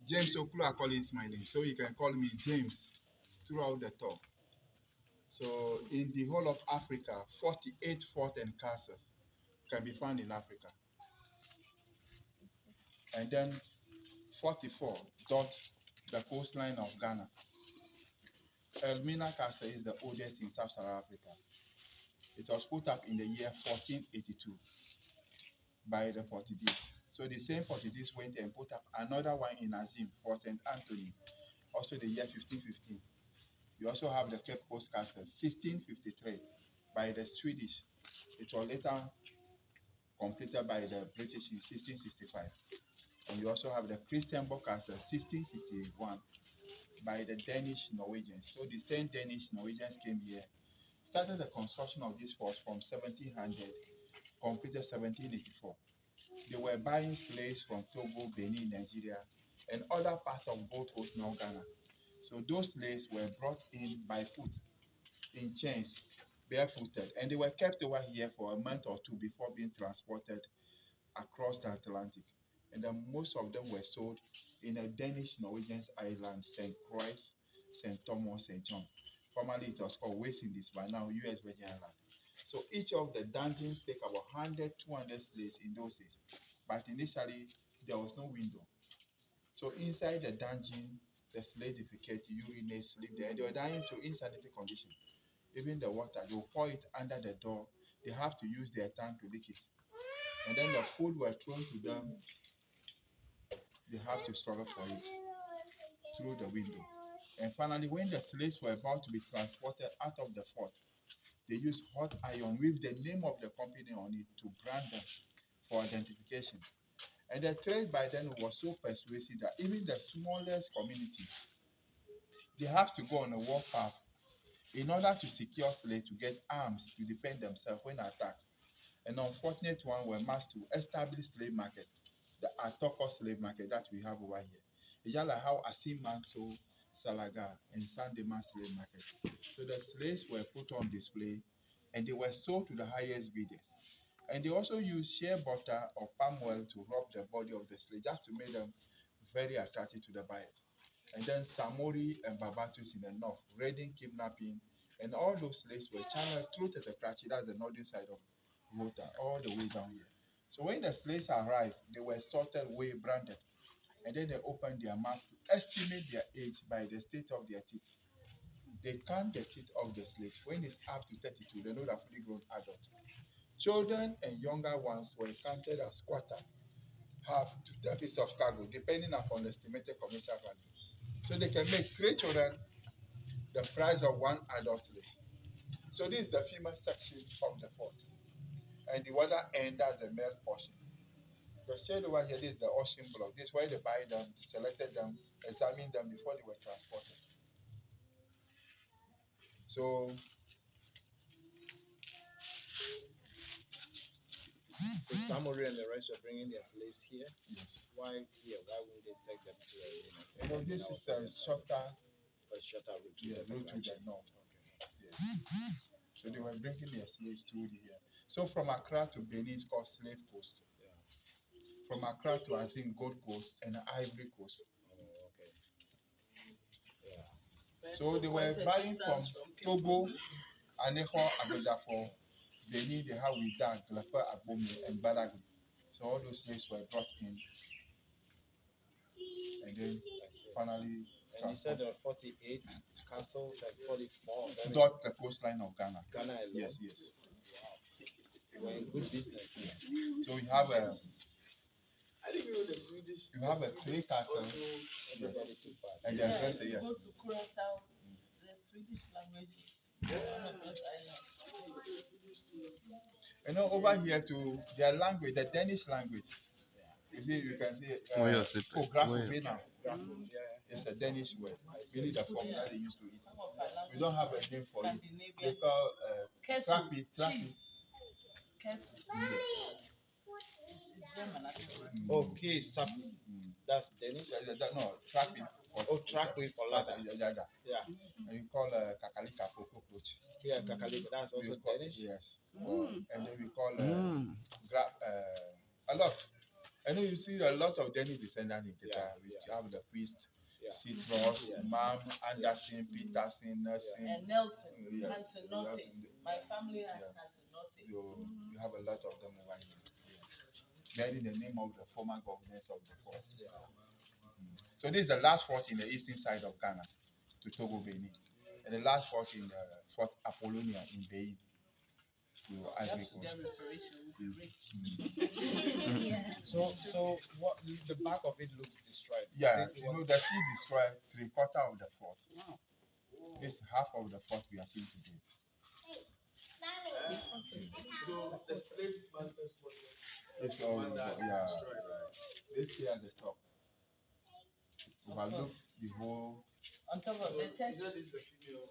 James Okulu is my name, so you can call me James throughout the talk. So in the whole of Africa, 48 forts and castles can be found in Africa. And then 44 dot the coastline of Ghana. Elmina Castle is the oldest in Sub-Saharan Africa. It was put up in the year 1482 by the Portuguese. So the same Portuguese went and put up another one in Azim for St. Anthony, also the year 1515. You also have the Cape Coast Castle, 1653, by the Swedish. It was later completed by the British in 1665. And you also have the Christianborg Castle, 1661, by the Danish Norwegians. So the same Danish Norwegians came here, started the construction of this fort from 1700, completed 1784. They were buying slaves from Togo, Benin, Nigeria, and other parts of Gold Coast, now Ghana. So those slaves were brought in by foot, in chains, barefooted, and they were kept over here for a month or two before being transported across the Atlantic. And then most of them were sold in a Danish Norwegian island, St. Croix, St. Thomas, St. John. Formerly it was called West Indies, but now US Virgin Island. So each of the dungeons take about 100, 200 slaves in those days. But initially, there was no window. So inside the dungeon, the slaves defecate, urinate, sleep there. They were dying to insanity condition. Even the water, they will pour it under the door. They have to use their tongue to lick it. And then the food were thrown to them. They have to struggle for it through the window. And finally, when the slaves were about to be transported out of the fort, they used hot iron with the name of the company on it to brand them for identification. And the trade by then was so persuasive that even the smallest community, they have to go on a warpath in order to secure slaves to get arms to defend themselves when attacked. An unfortunate one were must to establish slave market, the Atoko slave market that we have over here. It's just like how Asimanso, Salaga, and Sandema slave market. So the slaves were put on display and they were sold to the highest bidders. And they also used shea butter or palm oil to rub the body of the slave just to make them very attractive to the buyers. And then Samori and Babatus in the north, raiding, kidnapping, and all those slaves were channeled through the Tekrachi, that's the northern side of Volta, all the way down here. So when the slaves arrived, they were sorted, weighed, branded, and then they opened their mouth to estimate their age by the state of their teeth. They count the teeth of the slaves. When it's up to 32, they know they're fully grown adults. Children and younger ones were counted as quarter, half to 10 pieces of cargo, depending upon the estimated commercial value. So they can make 3 children the price of 1 adult slave. So this is the female section of the fort. And the other end, that's the male portion. The shade over here, this is the ocean block. This is where they buy them, selected them, examined them before they were transported. So Samori and the rest were bringing their slaves here. yes. Why here? Why wouldn't they take them to You know, this is a shorter route to route to the north. Okay. Yes. So they were bringing their slaves through here. So from Accra to Benin is called Slave Coast. Yeah. From Accra to Azin, Gold Coast and Ivory Coast. Oh, okay. Yeah. So they were buying from Togo, Anejo, Agodafo, Benin, they have Wida, Glafa, Abome, and Badagry. So all those slaves were brought in. And then finally. And you said there were 48 castles and 44 dot the coastline of Ghana. Ghana alone? Yes, yes. Wow. You were in good business. Yes. So we have a. I didn't know the Swedish. You have a 3 castles. Everybody took part. And then rest, yes. Go to Curacao, the Swedish languages. One of those islands. You know, over here to their language, the Danish language. You see, you can see. Grafovina. It's a Danish word. Really the form that they used to eat. We don't have a name for it. They call trappy. Okay, sapi. That's Danish. No, trappy. Oh, trappy for ladder. Yeah. And you call kakalika for cockroach. Yeah, kakalika. That's also Danish. Yes. And then we call a lot. And then you see a lot of Danish descendants in Teta. We have the priest, Citrus, Mam, Anderson, Peterson, Nelson. And Nelson, Yeah. Hansenote. My family has Hansenote. You have a lot of them over here. Bearing the name of the former governors of the fort. So this is the last fort in the eastern side of Ghana, to Togo, Benin. And the last fort in Fort Apollonia in Benin. After their reparation, we'll be rich. So what the back of it looks destroyed. Yeah, the sea destroyed 3/4 of the fort. Wow. This half of the fort we are seeing today. So the slave masters fort. It's all destroyed. This here at the top. Overlook the whole. On top of the church. This is the female.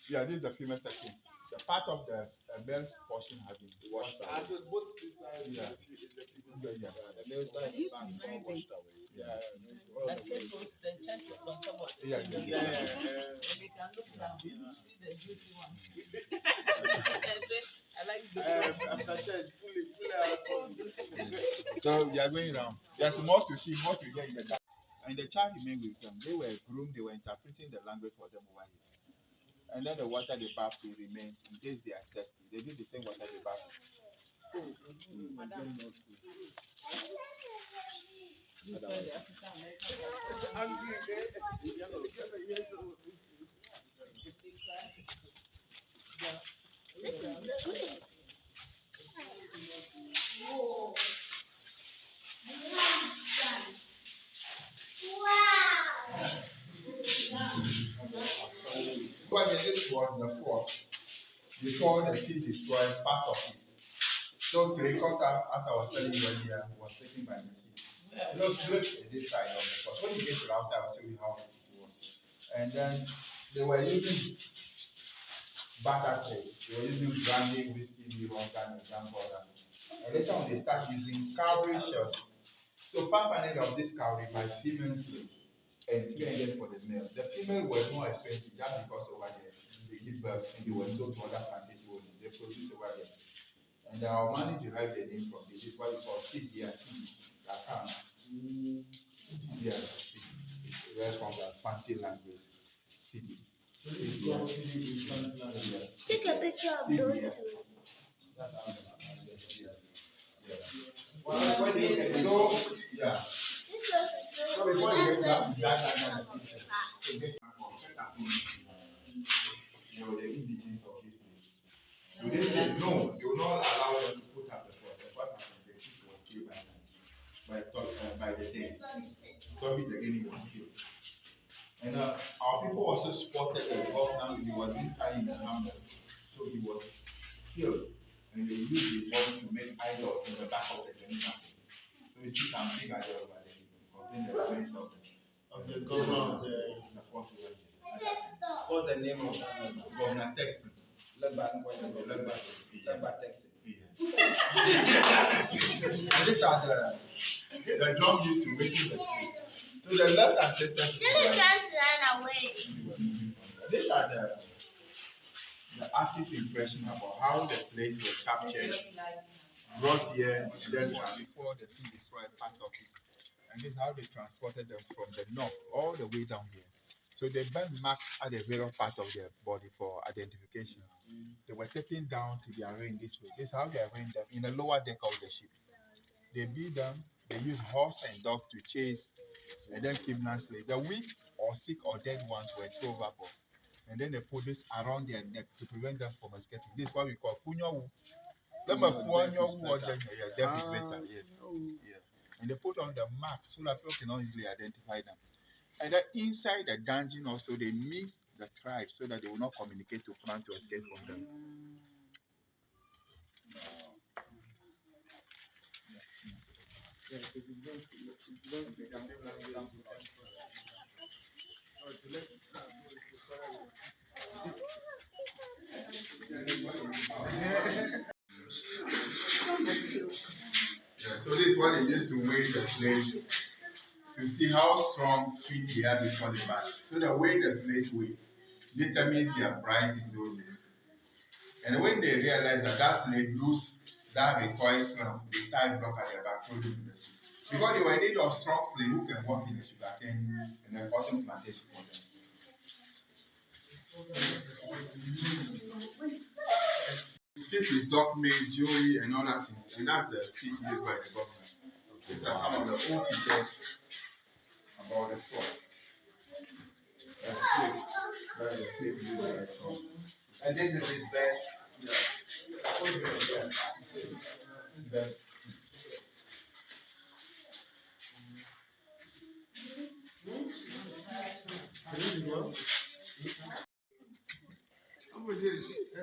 Yeah, this is the female section. The part of the male portion has been washed away. So both this side is the female. Yeah. The male side is back all washed away. Like it was the church was on top of it. Yeah. And they can look down. You see the juicy ones. I say, I like this one. After church, pull out. So we are going around. There's more to see, more to get in the dark. And the child remained with them. They were groomed, they were interpreting the language for them over here. And then the water they bathed to remains in case they are thirsty. They did the same water they bathed. But this was the fort. Before the sea destroyed part of it. So 3/4, as I was telling you earlier, was taken by the sea. Look at this side of the fort. When you get to the outside, I'll show you how it was. And then they were using butter coal. They were using brandy, whiskey, beer, and gunpowder. And later on, they start using cowrie shells. So 500 of this cowrie by female slaves and 300 for the male. The female were more expensive just because over there they give birth and they were sold to other plantation owners. They produce over there. And our money derived the name from this. This is what we call CDR, that comes. CDR, it's right from the fancy language. CD. Take a picture of those two. When you get it, yeah. So before you get that, the indigenous of this place. So they said no, they will not allow them to put up the fort. The fort the people was killed by night, by the day. David again was killed. And our people also spotted the governor. He was inside in the number, so he was killed. And they used his body to make idols in the back of the Gemini. So you see some big idols over there. Contain the remains of the governor of the fort. What's the name of that? Governor Texan. Legba Texas. And these are the drum used to wake the slave. So the left ancestors. Didn't just run away. These are the artist's impression about how the slaves were captured, brought here, and then before the sea destroyed part of it. And this is how they transported them from the north all the way down here. So they burn marks at the various part of their body for identification. They were taken down to be arranged this way. This is how they arranged them in the lower deck of the ship. They beat them, they use horse and dog to chase and then kidnap slaves. The weak or sick or dead ones were thrown overboard. And then they put this around their neck to prevent them from escaping. This is what we call punyawu. Death is better, yes. Yeah. And they put on the marks so that people cannot easily identify them. And then inside the dungeon also they mix the tribes so that they will not communicate to plan to escape from them. So this is what they used to weigh the slaves to see how strong feet they are before the battle. So the way the slaves weigh determines their price in those days. And when they realize that that slave lose that requires they tie block at their back, throw them in the sea. Because they were in need of strong slaves who can work in the sugarcane and the cotton plantation for them. This is document, jewelry, and all that things, and that's the seed used by the government. These are some of the old pictures about the sword. That's the slave used by the sword. And this is his bed. Yeah. His bed.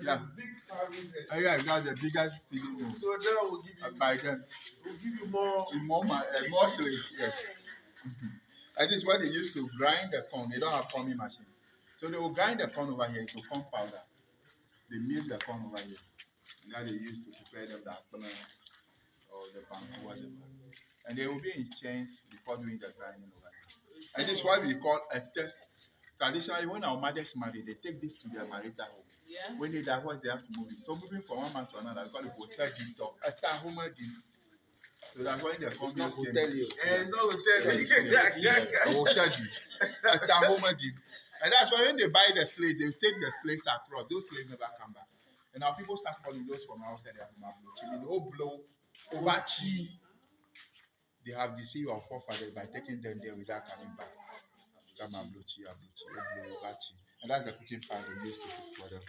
Yeah. Yeah, that's the biggest city. So then we'll give you, By then. we'll give you more. More slaves, yes. And this is what they used to grind the corn. They don't have farming machine. So they will grind the corn over here to corn powder. They mill the corn over here. And that they used to prepare them that or the pan or whatever. And they will be in chains before doing the grinding over here. And this is what we call a test. Traditionally, when our mothers marry, they take this to their marital home. Yeah. When they divorce, they have to move it. So moving from one man to another, we call it hotel deed talk. So that's when the company It's not going to tell you. Hotel deed. And that's why when they buy the slaves, they take the slaves across. Those slaves never come back. And now people start calling those from outside, they are from Ablochi. They will blow over chi. They have deceived our forefathers by taking them there without coming back. And that's the cooking pan they used to cook for them.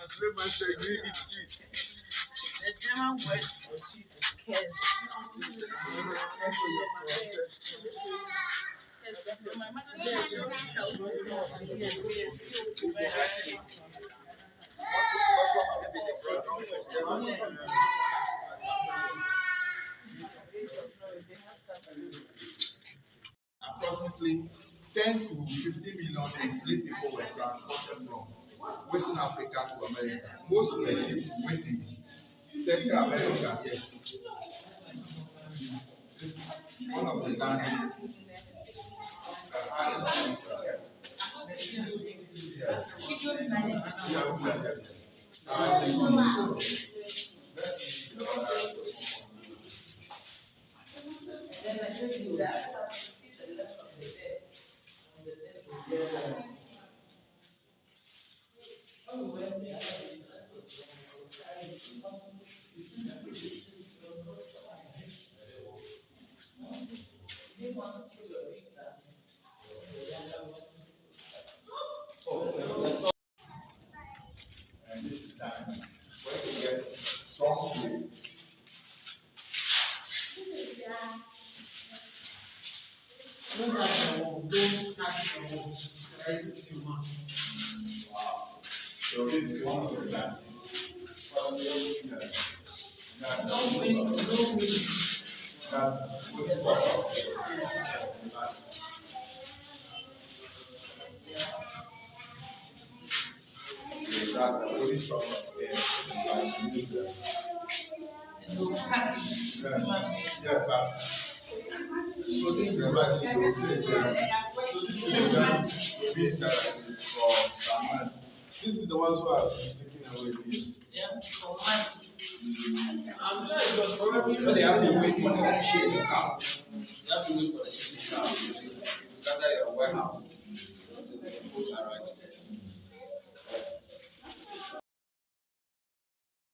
Slave master, you eat cheese. The German word for cheese is Käse. So my mother tells me approximately 10 to 15 million enslaved people were transported from Western Africa to America. Most were shipped to West Indies, Central America, yes. One of the land. And this is time where you get strong slaves. So this is one of the times. So this is the right thing to do. This is the ones who are taking away these. I'm sure it was probably. But they have to wait for the shade to come. You have to wait for the shade to come. Gather your warehouse.